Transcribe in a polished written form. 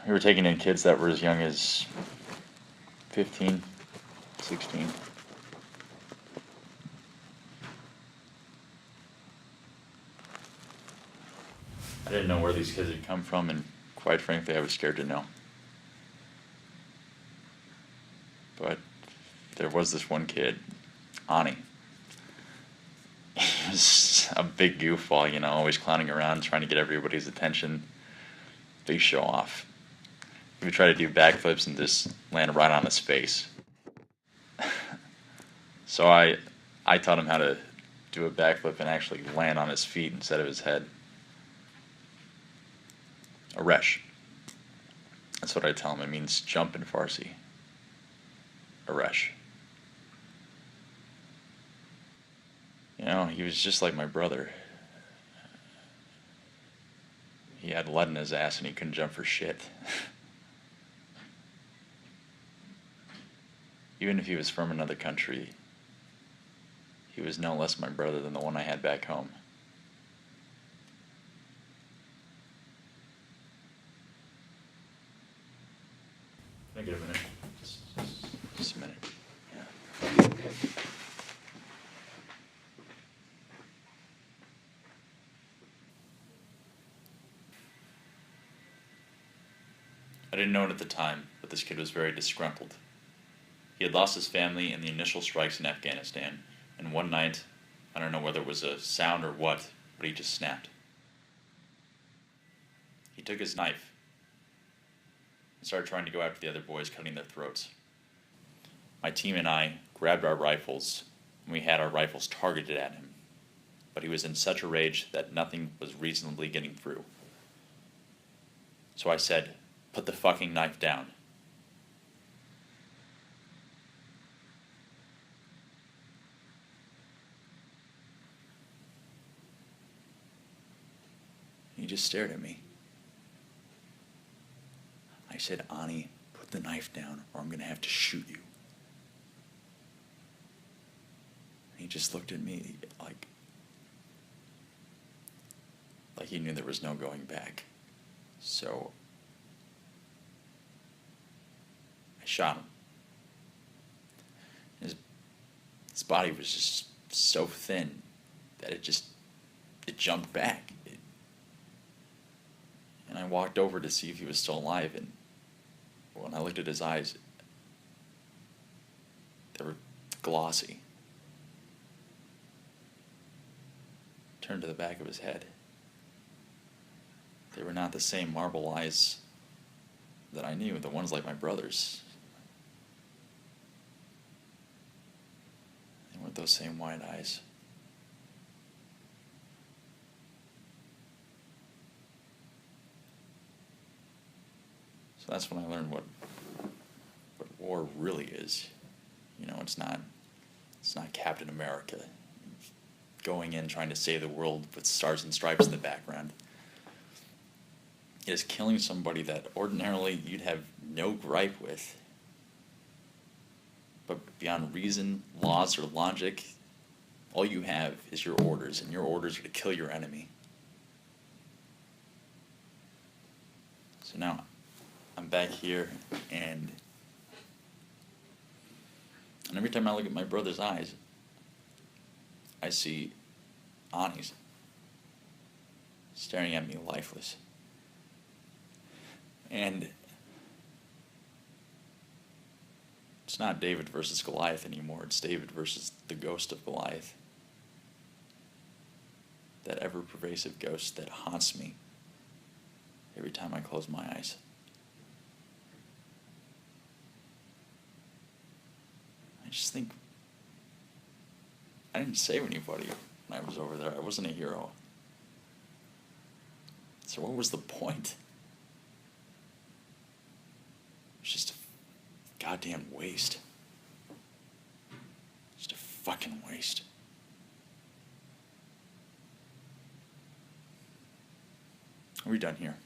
We were taking in kids that were as young as 15, 16. I didn't know where these kids had come from, and quite frankly, I was scared to know. But there was this one kid, Ani. He was a big goofball, always clowning around, trying to get everybody's attention. Big show off. He would try to do backflips and just land right on his face. So I taught him how to do a backflip and actually land on his feet instead of his head. A resh. That's what I tell him. It means jump in Farsi. A resh. He was just like my brother. He had lead in his ass and he couldn't jump for shit. Even if he was from another country, he was no less my brother than the one I had back home. Can I get a minute? Just a minute. Yeah. I didn't know it at the time, but this kid was very disgruntled. He had lost his family in the initial strikes in Afghanistan, and one night, I don't know whether it was a sound or what, but he just snapped. He took his knife and started trying to go after the other boys, cutting their throats. My team and I grabbed our rifles, and we had our rifles targeted at him, but he was in such a rage that nothing was reasonably getting through. So I said, "Put the fucking knife down." He just stared at me. I said, "Ani, put the knife down or I'm going to have to shoot you." He just looked at me like he knew there was no going back. So I shot him. His body was just so thin that it jumped back. And I walked over to see if he was still alive, and when I looked at his eyes, they were glossy. Turned to the back of his head. They were not the same marble eyes that I knew, the ones like my brother's. They weren't those same wide eyes. So that's when I learned what war really is. It's not Captain America going in trying to save the world with stars and stripes in the background. It is killing somebody that ordinarily you'd have no gripe with. But beyond reason, laws, or logic, all you have is your orders, and your orders are to kill your enemy. So now, I'm back here, and every time I look at my brother's eyes, I see Ani's staring at me lifeless. And it's not David versus Goliath anymore, it's David versus the ghost of Goliath. That ever-pervasive ghost that haunts me every time I close my eyes. I just think I didn't save anybody when I was over there. I wasn't a hero. So what was the point? It was just a goddamn waste. Just a fucking waste. Are we done here?